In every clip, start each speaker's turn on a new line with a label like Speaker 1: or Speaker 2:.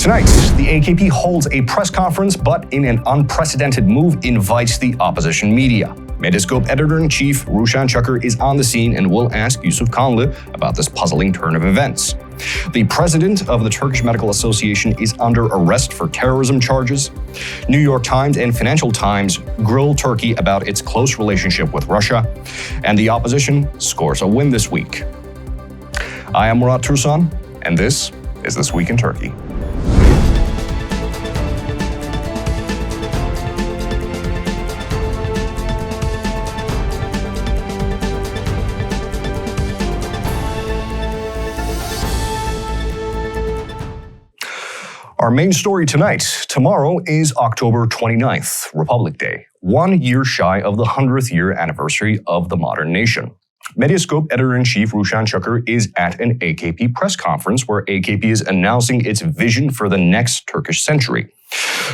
Speaker 1: Tonight, the AKP holds a press conference, but in an unprecedented move, invites the opposition media. Medyascope Editor-in-chief Ruşen Çakır is on the scene and will ask Yusuf Kanlı about this puzzling turn of events. The president of the Turkish Medical Association is under arrest for terrorism charges. New York Times and Financial Times grill Turkey about its close relationship with Russia. And the opposition scores a win this week. I am Murat, Tursan, and this is This Week in Turkey. Our main story tonight. Tomorrow is October 29th, Republic Day, 1 year shy of the 100th year anniversary of the modern nation. Medyascope Editor-in-chief Ruşen Çakır is at an AKP press conference where AKP is announcing its vision for the next Turkish century.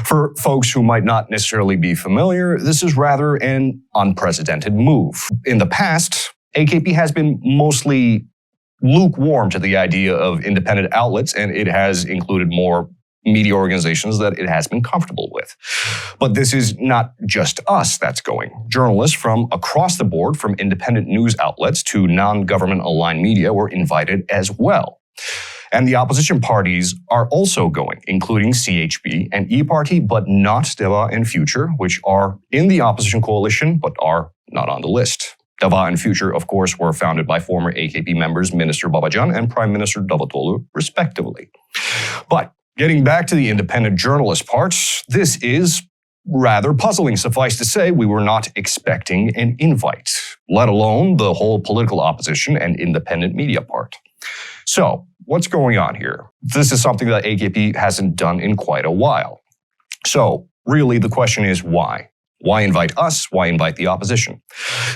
Speaker 1: For folks who might not necessarily be familiar, this is rather an unprecedented move. In the past, AKP has been mostly lukewarm to the idea of independent outlets, and it has included more media organizations that it has been comfortable with. But this is not just us that's going. Journalists from across the board, from independent news outlets to non-government aligned media, were invited as well. And the opposition parties are also going, including CHP and E-Party, but not Deva and Future, which are in the opposition coalition, but are not on the list. Deva and Future, of course, were founded by former AKP members Minister Atacan and Prime Minister Davutoglu, respectively. But getting back to the independent journalist part, this is rather puzzling. Suffice to say, we were not expecting an invite, let alone the whole political opposition and independent media part. So, what's going on here? This is something that AKP hasn't done in quite a while. So, really, the question is why? Why invite us? Why invite the opposition?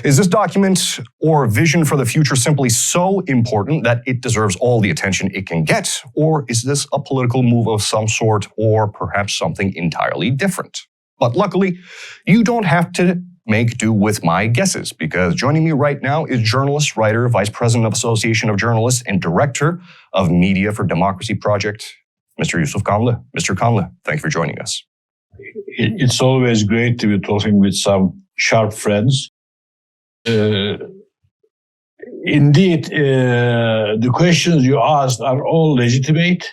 Speaker 1: Is this document or vision for the future simply so important that it deserves all the attention it can get? Or is this a political move of some sort, or perhaps something entirely different? But luckily, you don't have to make do with my guesses, because joining me right now is journalist, writer, vice president of Association of Journalists, and director of Media for Democracy Project, Mr. Yusuf Kanlı. Mr. Kanlı, thank you for joining us.
Speaker 2: It's always great to be talking with some sharp friends. Indeed, the questions you asked are all legitimate,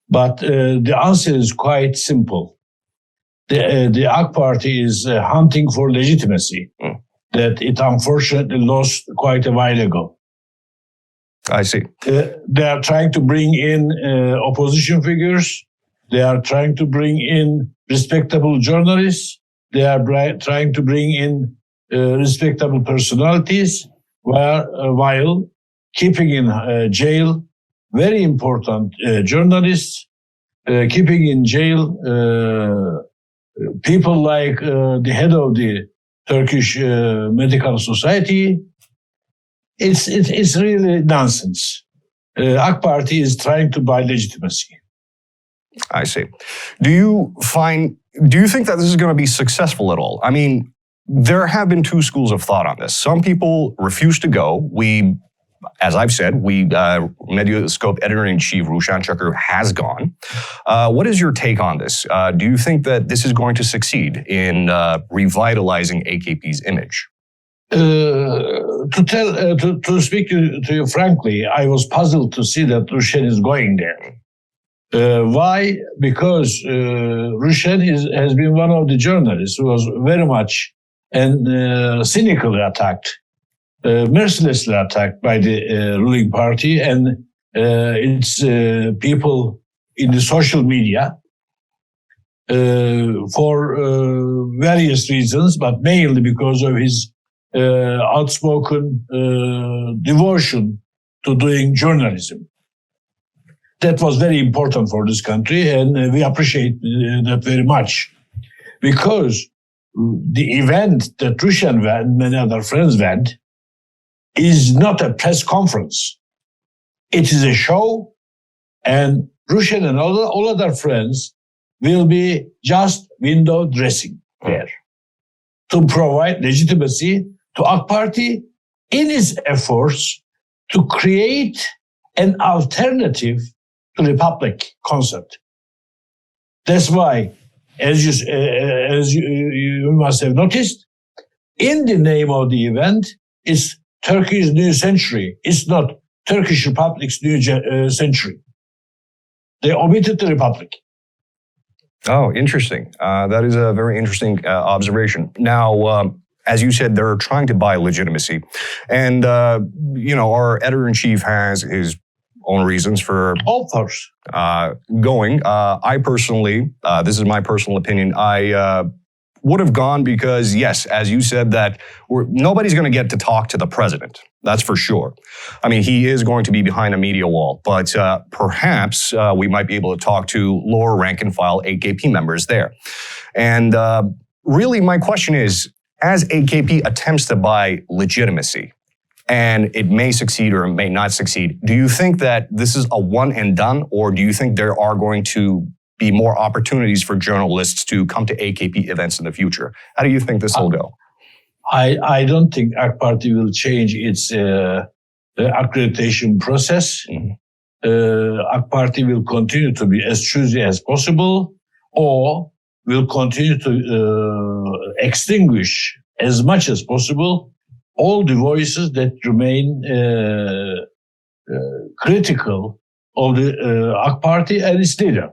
Speaker 2: but the answer is quite simple. The AK Party is hunting for legitimacy that it unfortunately lost quite a while ago.
Speaker 1: I see.
Speaker 2: They are trying to bring in opposition figures. They are trying to bring in respectable journalists. They are trying to bring in respectable personalities while keeping in jail very important journalists, keeping in jail people like the head of the Turkish Medical Society. It's really nonsense. AK Party is trying to buy legitimacy.
Speaker 1: I see. Do you think that this is going to be successful at all? I mean, there have been two schools of thought on this. Some people refuse to go. As I've said, Medyascope Editor-in-chief Ruşen Çakır has gone. What is your take on this? Do you think that this is going to succeed in revitalizing AKP's image?
Speaker 2: To speak to you frankly, I was puzzled to see that Ruşen is going there. Why? Because Ruşen has been one of the journalists who was very much and cynically attacked, mercilessly attacked by the ruling party and its people in the social media for various reasons, but mainly because of his outspoken devotion to doing journalism. That was very important for this country, and we appreciate that very much. Because the event that Ruşen went and many other friends went is not a press conference. It is a show, and Ruşen and all other friends will be just window dressing there to provide legitimacy to AK Party in its efforts to create an alternative to the public concept. That's why, as you must have noticed, in the name of the event, it's Turkey's new century. It's not Turkish Republic's new century. They omitted the Republic.
Speaker 1: Oh, interesting. That is a very interesting observation. Now, as you said, they're trying to buy legitimacy. And, our editor-in-chief has his own reasons for going. I personally, this is my personal opinion, I would have gone because, yes, as you said, that nobody's going to get to talk to the president. That's for sure. I mean, he is going to be behind a media wall, but perhaps we might be able to talk to lower rank and file AKP members there. And really, my question is, as AKP attempts to buy legitimacy, and it may succeed or it may not succeed, do you think that this is a one and done, or do you think there are going to be more opportunities for journalists to come to AKP events in the future? How do you think this will go?
Speaker 2: I don't think AK Party will change its accreditation process. AK Party will continue to be as choosy as possible, or will continue to extinguish as much as possible all the voices that remain critical of the AK Party and its leader.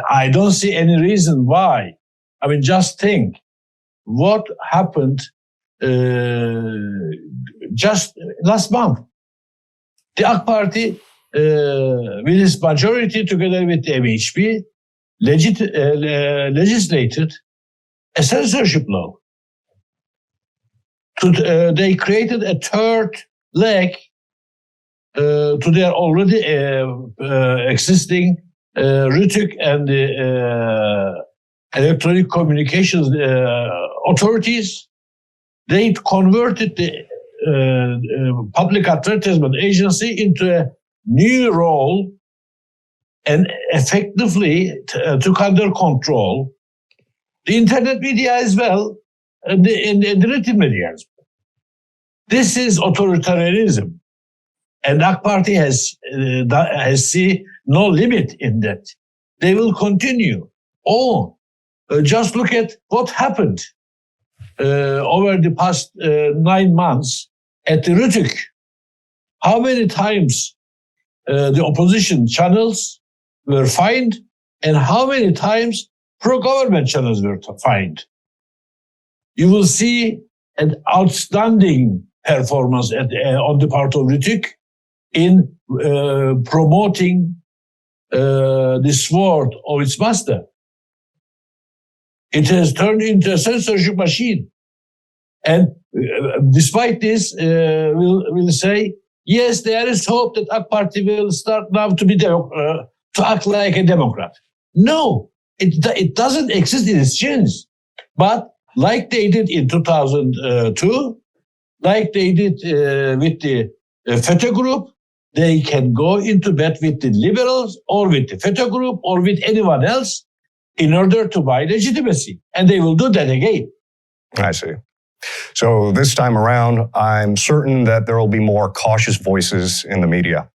Speaker 2: I don't see any reason why. I mean, just think what happened just last month. The AK Party, with its majority together with the MHP, legislated a censorship law. They created a third leg to their already existing Rütük and the electronic communications authorities. They converted the public advertisement agency into a new role and effectively took under control the internet media as well and the written media as well. This is authoritarianism, and AK Party has seen no limit in that. They will continue on. Just look at what happened over the past 9 months at the Rütük. How many times the opposition channels were fined, and how many times pro-government channels were fined. You will see an outstanding performance on the part of Rütük in promoting the sword of its master. It has turned into a censorship machine. And despite this, we'll say, yes, there is hope that AK Party will start now to act like a Democrat. No, it doesn't exist in its genes. But like they did in 2002, like they did with the FETÖ group, they can go into bed with the liberals or with the FETÖ group or with anyone else in order to buy legitimacy. And they will do that again.
Speaker 1: I see. So this time around, I'm certain that there will be more cautious voices in the media.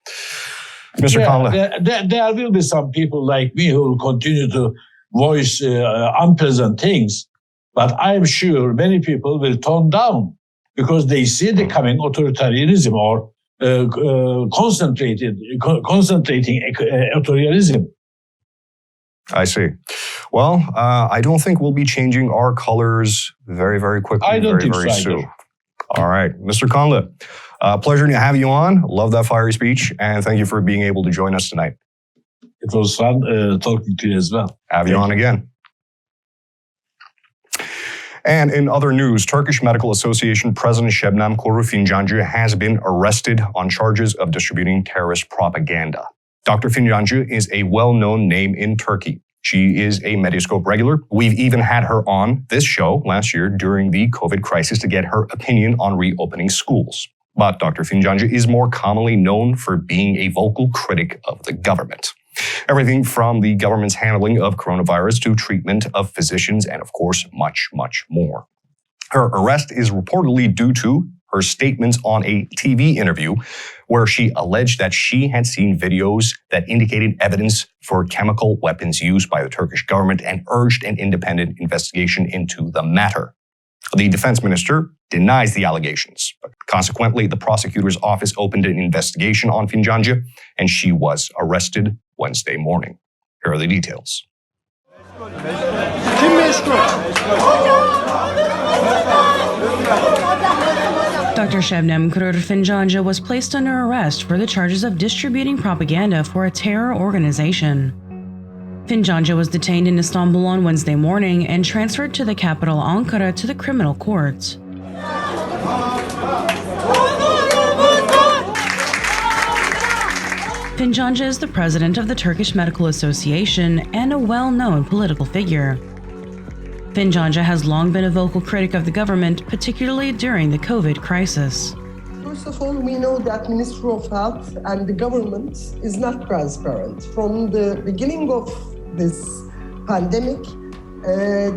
Speaker 1: Mr. Kanlı.
Speaker 2: There will be some people like me who will continue to voice unpleasant things, but I'm sure many people will tone down because they see the coming authoritarianism or concentrating authoritarianism.
Speaker 1: I see. Well, I don't think we'll be changing our colors very, very quickly.
Speaker 2: I don't think
Speaker 1: very
Speaker 2: so
Speaker 1: soon. All right, Mr. Kanlı, pleasure to have you on. Love that fiery speech, and thank you for being able to join us tonight.
Speaker 2: It was fun talking to you as well.
Speaker 1: Have you on again. And in other news, Turkish Medical Association President Şebnem Fincancı has been arrested on charges of distributing terrorist propaganda. Dr. Fincancı is a well-known name in Turkey. She is a Medyascope regular. We've even had her on this show last year during the COVID crisis to get her opinion on reopening schools. But Dr. Fincancı is more commonly known for being a vocal critic of the government. Everything from the government's handling of coronavirus to treatment of physicians and, of course, much, much more. Her arrest is reportedly due to her statements on a TV interview where she alleged that she had seen videos that indicated evidence for chemical weapons used by the Turkish government and urged an independent investigation into the matter. The defense minister denies the allegations. Consequently, the prosecutor's office opened an investigation on fincancı, and she was arrested Wednesday morning. Here are the details.
Speaker 3: Dr. Şebnem Fincancı was placed under arrest for the charges of distributing propaganda for a terror organization. Fincancı was detained in Istanbul on Wednesday morning and transferred to the capital Ankara to the criminal courts. Fincancı is the president of the Turkish Medical Association and a well-known political figure. Fincancı has long been a vocal critic of the government, particularly during the COVID crisis.
Speaker 4: First of all, we know that Ministry of Health and the government is not transparent. From the beginning of this pandemic,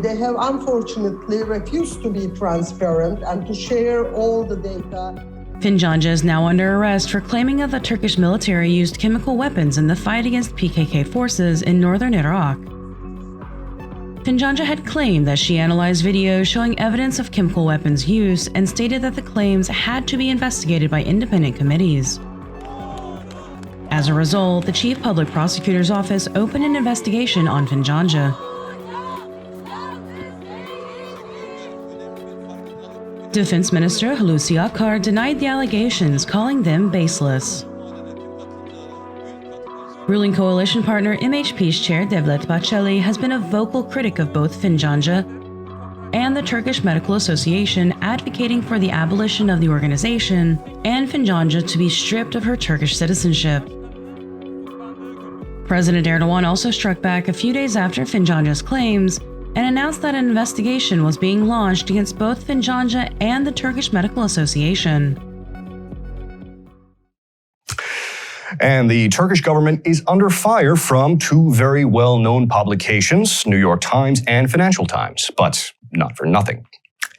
Speaker 4: they have unfortunately refused to be transparent and to share all the data.
Speaker 3: Fincancı is now under arrest for claiming that the Turkish military used chemical weapons in the fight against PKK forces in northern Iraq. Fincancı had claimed that she analyzed videos showing evidence of chemical weapons use and stated that the claims had to be investigated by independent committees. As a result, the Chief Public Prosecutor's Office opened an investigation on Fincancı. Defense Minister Hulusi Akar denied the allegations, calling them baseless. Ruling coalition partner MHP's chair Devlet Bahçeli has been a vocal critic of both Fincancı and the Turkish Medical Association, advocating for the abolition of the organization and Fincancı to be stripped of her Turkish citizenship. President Erdogan also struck back a few days after Fincancı's claims and announced that an investigation was being launched against both Fincancı and the Turkish Medical Association.
Speaker 1: And the Turkish government is under fire from two very well-known publications, New York Times and Financial Times, but not for nothing.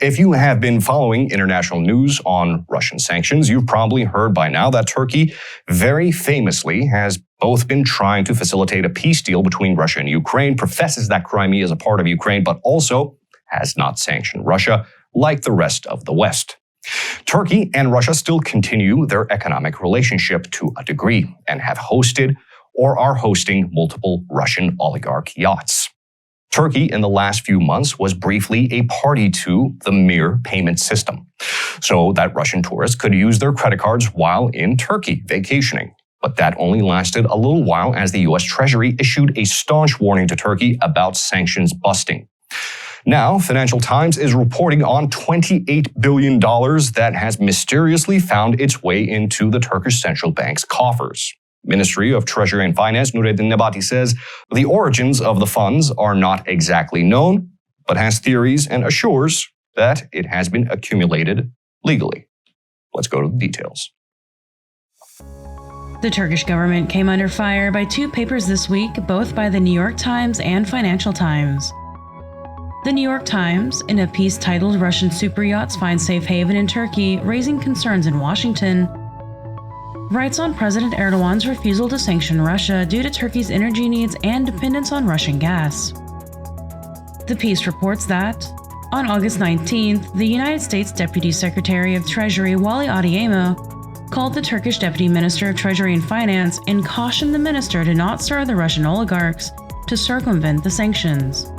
Speaker 1: If you have been following international news on Russian sanctions, you've probably heard by now that Turkey very famously has both been trying to facilitate a peace deal between Russia and Ukraine, professes that Crimea is a part of Ukraine, but also has not sanctioned Russia like the rest of the West. Turkey and Russia still continue their economic relationship to a degree and have hosted or are hosting multiple Russian oligarch yachts. Turkey in the last few months was briefly a party to the Mir payment system, so that Russian tourists could use their credit cards while in Turkey vacationing. But that only lasted a little while as the US Treasury issued a staunch warning to Turkey about sanctions busting. Now, Financial Times is reporting on $28 billion that has mysteriously found its way into the Turkish Central Bank's coffers. Ministry of Treasury and Finance, Nebati, says the origins of the funds are not exactly known, but has theories and assures that it has been accumulated legally. Let's go to the details.
Speaker 3: The Turkish government came under fire by two papers this week, both by the New York Times and Financial Times. The New York Times, in a piece titled "Russian Super Yachts Find Safe Haven in Turkey, Raising Concerns in Washington," writes on President Erdogan's refusal to sanction Russia due to Turkey's energy needs and dependence on Russian gas. The piece reports that, on August 19th, the United States Deputy Secretary of Treasury Wally Adeyemo called the Turkish Deputy Minister of Treasury and Finance and cautioned the minister to not stir the Russian oligarchs to circumvent the sanctions.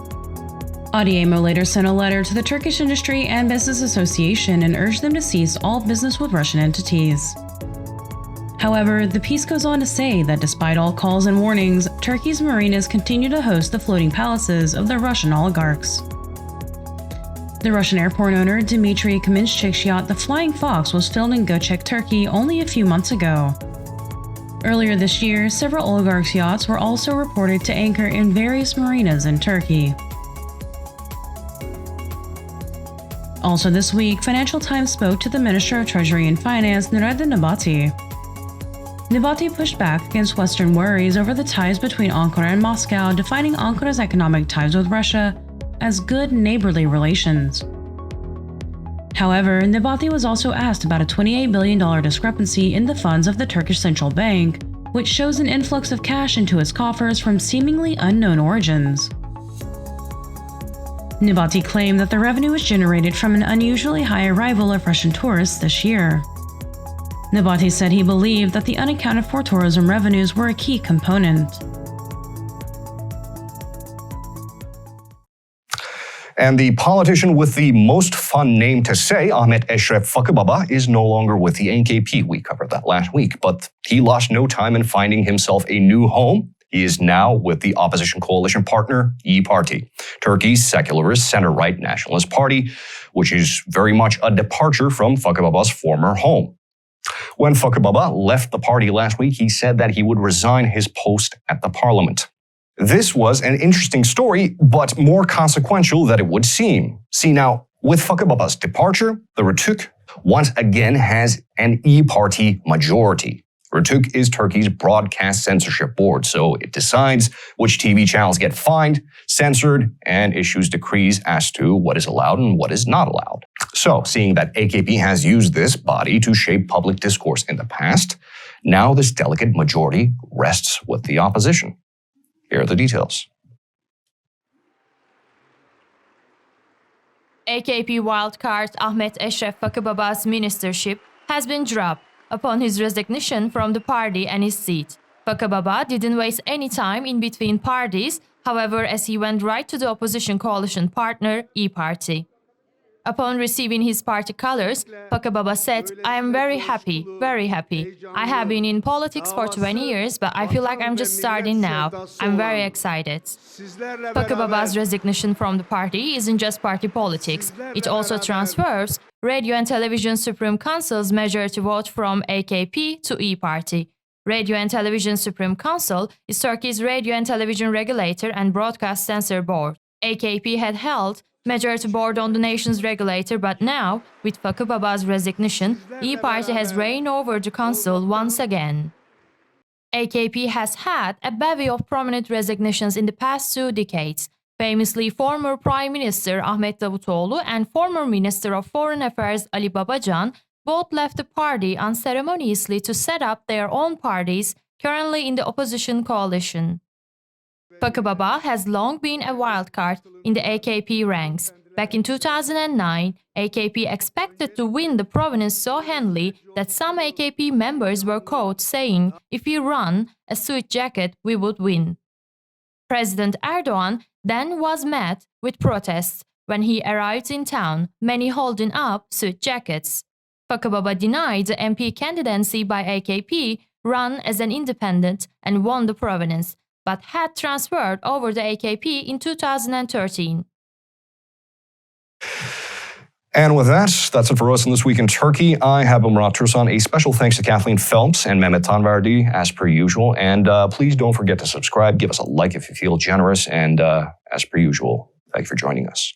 Speaker 3: Adeyemo later sent a letter to the Turkish Industry and Business Association and urged them to cease all business with Russian entities. However, the piece goes on to say that despite all calls and warnings, Turkey's marinas continue to host the floating palaces of the Russian oligarchs. The Russian airport owner Dmitry Kamenchik's yacht The Flying Fox was filmed in Göcek, Turkey only a few months ago. Earlier this year, several oligarchs' yachts were also reported to anchor in various marinas in Turkey. Also this week, Financial Times spoke to the Minister of Treasury and Finance, Nebati. Nebati pushed back against Western worries over the ties between Ankara and Moscow, defining Ankara's economic ties with Russia as good neighborly relations. However, Nebati was also asked about a $28 billion discrepancy in the funds of the Turkish Central Bank, which shows an influx of cash into its coffers from seemingly unknown origins. Nebati claimed that the revenue was generated from an unusually high arrival of Russian tourists this year. Nebati said he believed that the unaccounted-for tourism revenues were a key component.
Speaker 1: And the politician with the most fun name to say, Ahmet Eşref Fakıbaba, is no longer with the AKP. We covered that last week, but he lost no time in finding himself a new home. He is now with the opposition coalition partner, İYİ Parti, Turkey's secularist center-right nationalist party, which is very much a departure from Fakıbaba's former home. When Fakıbaba left the party last week, he said that he would resign his post at the parliament. This was an interesting story, but more consequential than it would seem. See now, with Fakıbaba's departure, the Rütük once again has an İYİ Parti majority. Rütük is Turkey's broadcast censorship board, so it decides which TV channels get fined, censored, and issues decrees as to what is allowed and what is not allowed. So, seeing that AKP has used this body to shape public discourse in the past, now this delicate majority rests with the opposition. Here are the details.
Speaker 5: AKP wildcard Ahmet Eşref Fakıbaba's ministership has been dropped upon his resignation from the party and his seat. Fakıbaba didn't waste any time in between parties, however, as he went right to the opposition coalition partner, İYİ Parti. Upon receiving his party colors, Fakıbaba said, "I am very happy, very happy. I have been in politics for 20 years, but I feel like I'm just starting now. I'm very excited." Fakıbaba's resignation from the party isn't just party politics. It also transfers Radio and Television Supreme Council's majority vote from AKP to İYİ Parti. Radio and Television Supreme Council is Turkey's radio and television regulator and broadcast censor board. AKP had held majority board on the nation's regulator, but now, with Fakıbaba's resignation, İYİ Parti has reigned over the council once again. AKP has had a bevy of prominent resignations in the past 2 decades. Famously, former Prime Minister Ahmet Davutoğlu and former Minister of Foreign Affairs Ali Babacan both left the party unceremoniously to set up their own parties, currently in the opposition coalition. Fakıbaba has long been a wildcard in the AKP ranks. Back in 2009, AKP expected to win the province so handily that some AKP members were caught saying, "If we run a suit jacket, we would win." President Erdogan then was met with protests when he arrived in town, many holding up suit jackets. Fakıbaba denied the MP candidacy by AKP, ran as an independent, and won the province, but had transferred over the AKP in 2013.
Speaker 1: And with that, that's it for us in This Week in Turkey. I have been Murat, Tursan. A special thanks to Kathleen Phelps and Mehmet Tanverdi, as per usual. And please don't forget to subscribe. Give us a like if you feel generous. And as per usual, thank you for joining us.